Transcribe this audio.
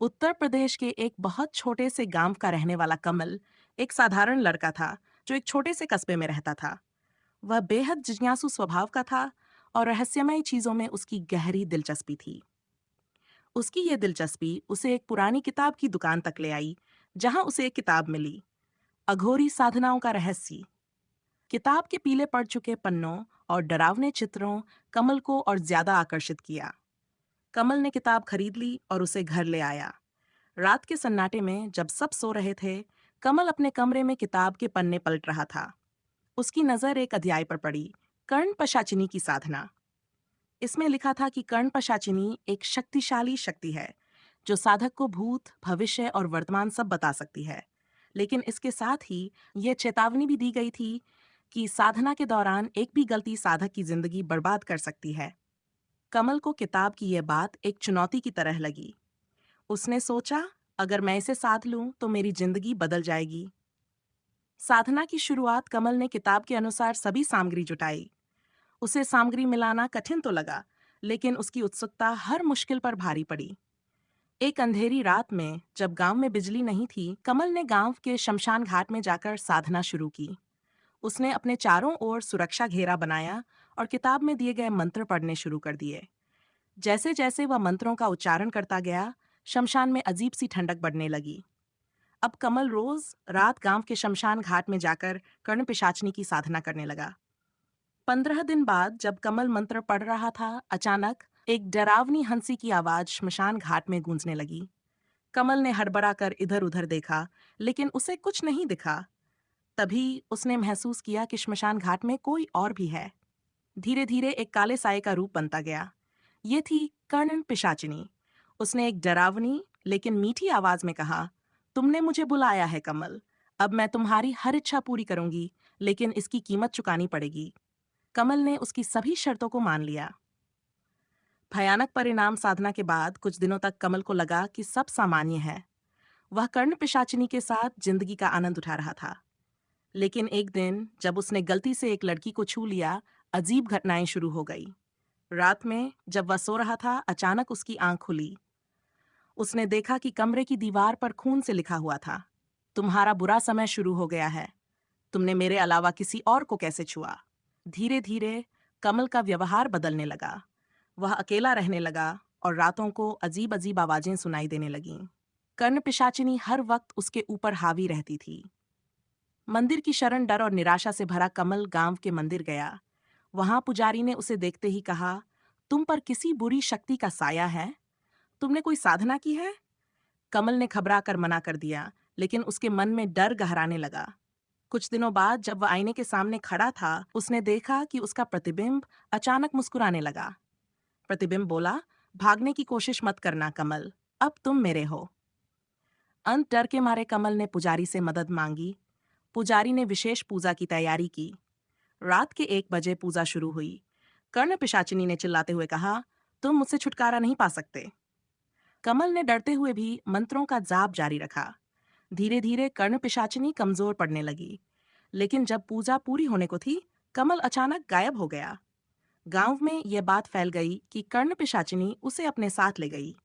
उत्तर प्रदेश के एक बहुत छोटे से गांव का रहने वाला कमल एक साधारण लड़का था जो एक छोटे से कस्बे में रहता था। वह बेहद जिज्ञासु स्वभाव का था और रहस्यमय चीजों में उसकी गहरी दिलचस्पी थी। उसकी ये दिलचस्पी उसे एक पुरानी किताब की दुकान तक ले आई, जहां उसे एक किताब मिली, अघोरी साधनाओं का रहस्य। किताब के पीले पड़ चुके पन्नों और डरावने चित्रों कमल को और ज्यादा आकर्षित किया। कमल ने किताब खरीद ली और उसे घर ले आया। रात के सन्नाटे में जब सब सो रहे थे, कमल अपने कमरे में किताब के पन्ने पलट रहा था। उसकी नजर एक अध्याय पर पड़ी, कर्ण पशाचिनी की साधना। इसमें लिखा था कि कर्ण पशाचिनी एक शक्तिशाली शक्ति है जो साधक को भूत, भविष्य और वर्तमान सब बता सकती है। लेकिन इसके साथ ही यह चेतावनी भी दी गई थी कि साधना के दौरान एक भी गलती साधक की जिंदगी बर्बाद कर सकती है। कमल को किताब की यह बात एक चुनौती की तरह लगी। उसने सोचा, अगर मैं इसे साथ लूं तो मेरी जिंदगी बदल जाएगी। साधना की शुरुआत कमल ने किताब के अनुसार सभी सामग्री जुटाई। उसे सामग्री मिलाना कठिन तो लगा, लेकिन उसकी उत्सुकता हर मुश्किल पर भारी पड़ी। एक अंधेरी रात में जब गांव में बिजली नहीं थी, कमल ने गांव के शमशान घाट में जाकर साधना शुरू की। उसने अपने चारों ओर सुरक्षा घेरा बनाया और किताब में दिए गए मंत्र पढ़ने शुरू कर दिए। जैसे जैसे वह मंत्रों का उच्चारण करता गया, शमशान में अजीब सी ठंडक बढ़ने लगी। अब कमल रोज रात गांव के शमशान घाट में जाकर कर्ण पिशाचनी की साधना करने लगा। 15 दिन बाद जब कमल मंत्र पढ़ रहा था, अचानक एक डरावनी हंसी की आवाज शमशान घाट में गूंजने लगी। कमल ने हड़बड़ा कर इधर उधर देखा, लेकिन उसे कुछ नहीं दिखा। तभी उसने महसूस किया कि शमशान घाट में कोई और भी है। धीरे धीरे एक काले साये का रूप बनता गया। ये थी कर्ण पिशाचिनी। उसने एक डरावनी लेकिन मीठी आवाज में कहा, तुमने मुझे बुलाया है कमल। अब मैं तुम्हारी हर इच्छा पूरी करूंगी, लेकिन इसकी कीमत चुकानी पड़ेगी। कमल ने उसकी सभी शर्तों को मान लिया। भयानक परिणाम साधना के बाद कुछ दिनों तक कमल को लगा कि सब सामान्य है। वह कर्ण पिशाचिनी के साथ जिंदगी का आनंद उठा रहा था। लेकिन एक दिन जब उसने गलती से एक लड़की को छू लिया, अजीब घटनाएं शुरू हो गई। रात में जब वह सो रहा था, अचानक उसकी आंख खुली। उसने देखा कि कमरे की दीवार पर खून से लिखा हुआ था, तुम्हारा बुरा समय शुरू हो गया है। तुमने मेरे अलावा किसी और को कैसे छुआ? धीरे धीरे कमल का व्यवहार बदलने लगा। वह अकेला रहने लगा और रातों को अजीब अजीब आवाजें सुनाई देने लगीं। कर्ण पिशाचिनी हर वक्त उसके ऊपर हावी रहती थी। मंदिर की शरण डर और निराशा से भरा कमल गांव के मंदिर गया। वहां पुजारी ने उसे देखते ही कहा, तुम पर किसी बुरी शक्ति का साया है। तुमने कोई साधना की है? कमल ने घबरा कर मना कर दिया, लेकिन उसके मन में डर गहराने लगा। कुछ दिनों बाद जब वह आईने के सामने खड़ा था, उसने देखा कि उसका प्रतिबिंब अचानक मुस्कुराने लगा। प्रतिबिंब बोला, भागने की कोशिश मत करना कमल, अब तुम मेरे हो। अंत डर के मारे कमल ने पुजारी से मदद मांगी। पुजारी ने विशेष पूजा की तैयारी की। रात के 1 बजे पूजा शुरू हुई। कर्ण पिशाचिनी ने चिल्लाते हुए कहा, तुम मुझसे छुटकारा नहीं पा सकते। कमल ने डरते हुए भी मंत्रों का जाप जारी रखा। धीरे धीरे कर्ण पिशाचिनी कमजोर पड़ने लगी। लेकिन जब पूजा पूरी होने को थी, कमल अचानक गायब हो गया। गांव में यह बात फैल गई कि कर्ण पिशाचिनी उसे अपने साथ ले गई।